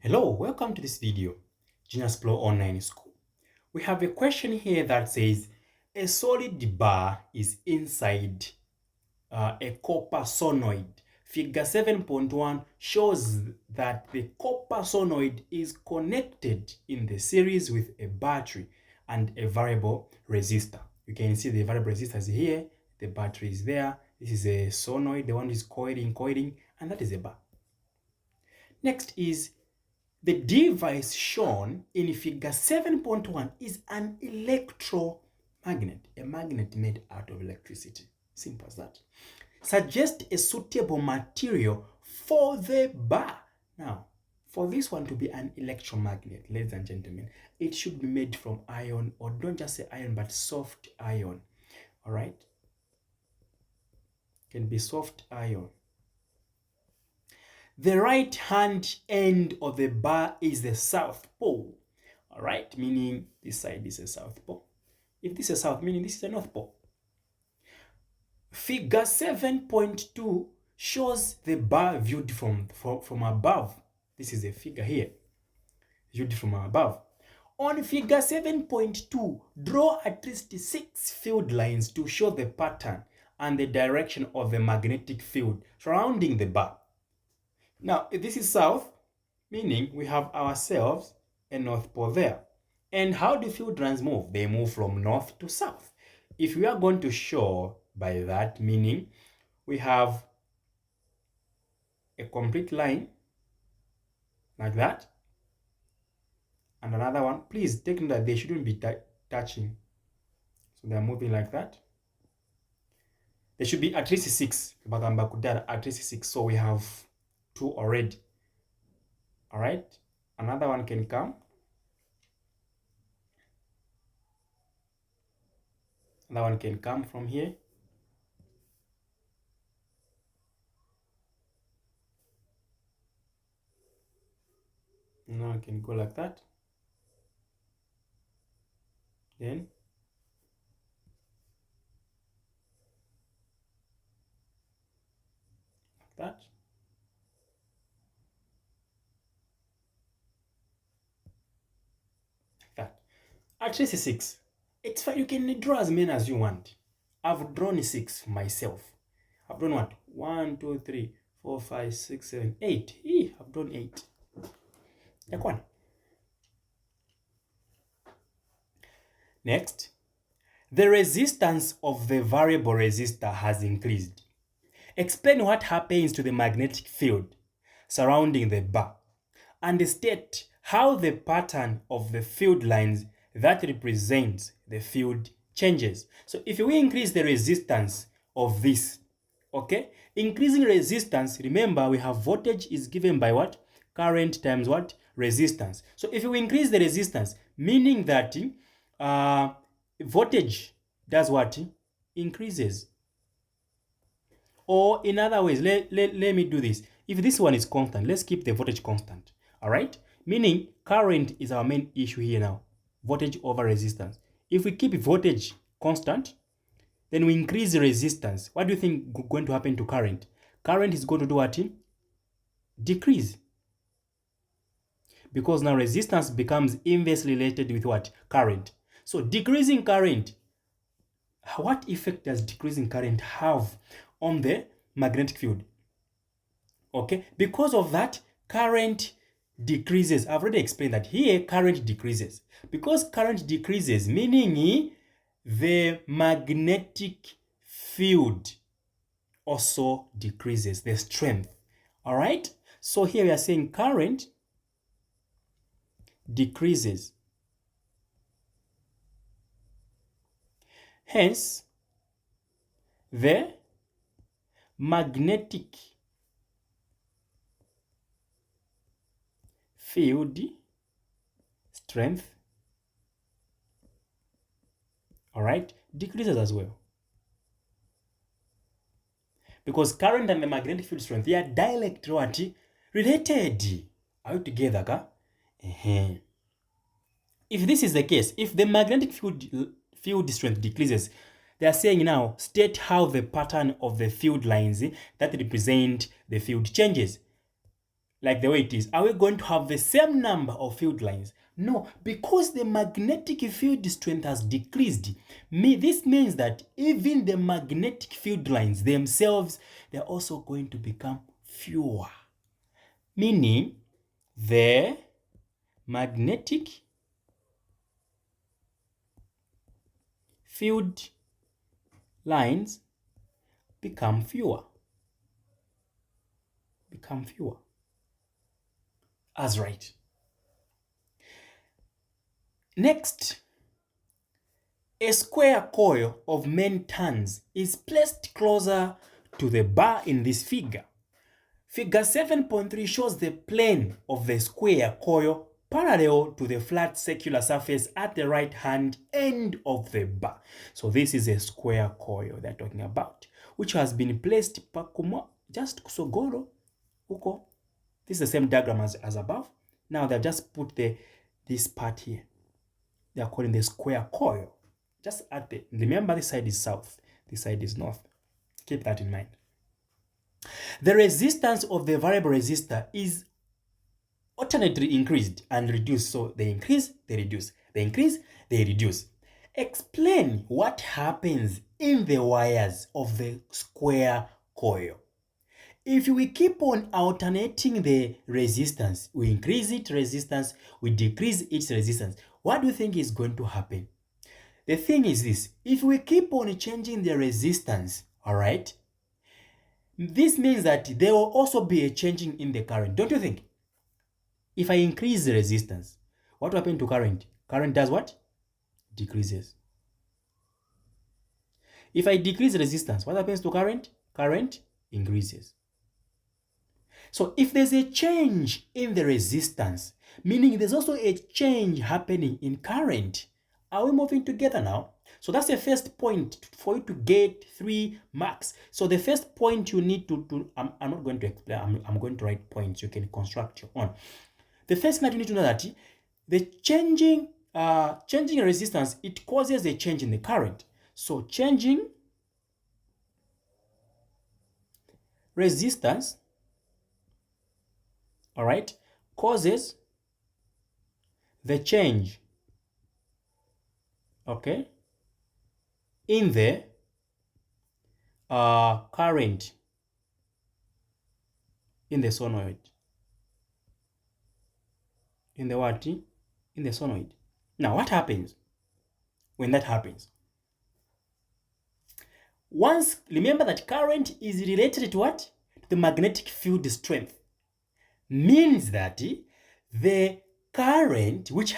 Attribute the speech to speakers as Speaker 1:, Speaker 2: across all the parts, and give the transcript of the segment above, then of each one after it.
Speaker 1: Hello, welcome to this video, Genius Pro Online School. We have a question here that says, a solid bar is inside a copper solenoid. Figure 7.1 shows that the copper solenoid is connected in the series with a battery and a variable resistor. You can see the variable resistor is here, the battery is there. This is a solenoid, the one is coiling, and that is a bar. Next is the device shown in figure 7.1 is an electromagnet, a magnet made out of electricity. Simple as that. Suggest a suitable material for the bar. Now, for this one to be an electromagnet, ladies and gentlemen, it should be made from iron, or don't just say iron, but soft iron. All right? It can be soft iron. The right hand end of the bar is the south pole. All right, meaning this side is a south pole. If this is south, meaning this is a north pole. Figure 7.2 shows the bar viewed from above. This is a figure here, viewed from above. On figure 7.2, draw at least 6 field lines to show the pattern and the direction of the magnetic field surrounding the bar. Now, this is south, meaning we have ourselves a north pole there. And how do field lines move? They move from north to south. If we are going to show by that, meaning we have a complete line like that, and another one. Please take note that they shouldn't be touching. So they're moving like that. There should be at least 6. At least 6. So we have 2 already. All right, another one can come. Another one can come from here. Now I can go like that. Then like that. That. At least 6. It's fine. You can draw as many as you want. I've drawn 6 myself. I've drawn what? 1, 2, 3, 4, 5, 6, 7, 8. I've drawn 8. Like one. Next, the resistance of the variable resistor has increased. Explain what happens to the magnetic field surrounding the bar and state how the pattern of the field lines that represents the field changes. So if we increase the resistance of this, okay, increasing resistance, remember we have voltage is given by what? Current times what? Resistance. So if we increase the resistance, meaning that voltage does what? Increases. Or in other ways, let me do this. If this one is constant, let's keep the voltage constant. All right? Meaning current is our main issue here now. Voltage over resistance. If we keep voltage constant, then we increase the resistance. What do you think is going to happen to current? Current is going to do what? Decrease. Because now resistance becomes inversely related with what? Current. So decreasing current, what effect does decreasing current have on the magnetic field? Okay, because of that, current decreases. I've already explained that here current decreases. Because current decreases, meaning the magnetic field also decreases, the strength. All right, so here we are saying current decreases. Hence, the magnetic field strength, all right, decreases as well. Because current and the magnetic field strength, they are directly related. Are you together, ka? If this is the case, if the magnetic field strength decreases, they are saying now, state how the pattern of the field lines that represent the field changes. like the way it is, are we going to have the same number of field lines? No, because the magnetic field strength has decreased. This means that even the magnetic field lines themselves, they're also going to become fewer. Meaning the magnetic field lines become fewer. As right. Next, a square coil of many turns is placed closer to the bar in this figure. Figure 7.3 shows the plane of the square coil parallel to the flat circular surface at the right hand end of the bar. So this is a square coil they're talking about, which has been placed just kusogoro uko. This is the same diagram as above. Now they've just put this part here. They are calling the square coil. Just at remember, this side is south, this side is north. Keep that in mind. The resistance of the variable resistor is alternately increased and reduced. So they increase, they reduce, they increase, they reduce. Explain what happens in the wires of the square coil. If we keep on alternating the resistance, we increase its resistance, we decrease its resistance, what do you think is going to happen? The thing is this, if we keep on changing the resistance, all right, this means that there will also be a changing in the current, don't you think? If I increase the resistance, what will happen to current? Current does what? Decreases. If I decrease resistance, what happens to current? Current increases. So if there's a change in the resistance, meaning there's also a change happening in current, are we moving together now? So that's the first point for you to get 3 marks. So the first point you need to I'm not going to explain, I'm going to write points you can construct your own. The first thing that you need to know that the changing resistance, it causes a change in the current. So changing resistance, all right, causes the change, okay, in the current in the solenoid. In the what? In the solenoid. Now, what happens when that happens? Once, remember that current is related to what? To the magnetic field strength. Means that the current which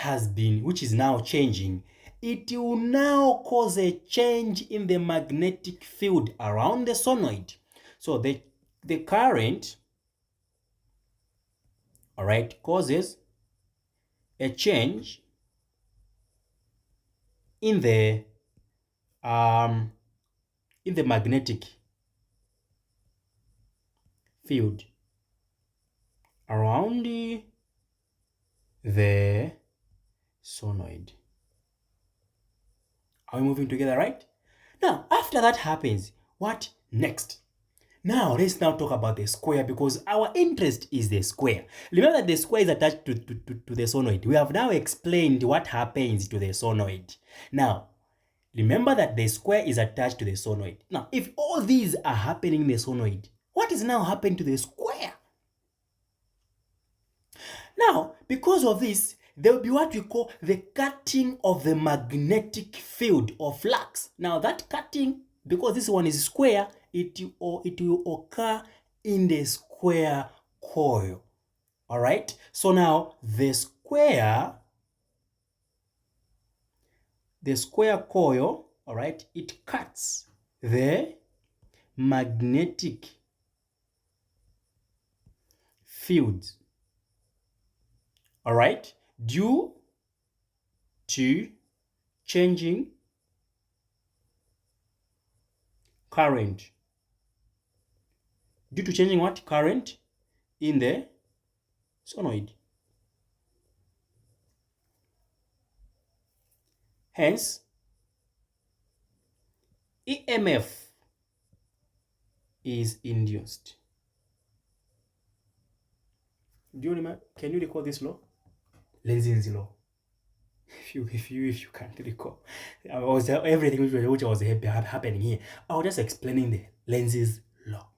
Speaker 1: is now changing, it will now cause a change in the magnetic field around the solenoid. So the current, all right, causes a change in the magnetic field around the solenoid. Are we moving together, right? Now, after that happens, what next? Now, let's now talk about the square, because our interest is the square. Remember that the square is attached to the solenoid. We have now explained what happens to the solenoid. Now, remember that the square is attached to the solenoid. Now, if all these are happening in the solenoid, what is now happening to the square? Now, because of this, there will be what we call the cutting of the magnetic field or flux. Now, that cutting, because this one is square, it will occur in the square coil. All right? So now, the square coil, all right, it cuts the magnetic fields, all right, due to changing current. Due to changing what? Current in the solenoid. Hence, EMF is induced. Do you remember? Can you recall this law? Lenzing's law. If you can't recall, I was everything which was happening here. I was just explaining the Lenz's law.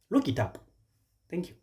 Speaker 1: Look it up. Thank you.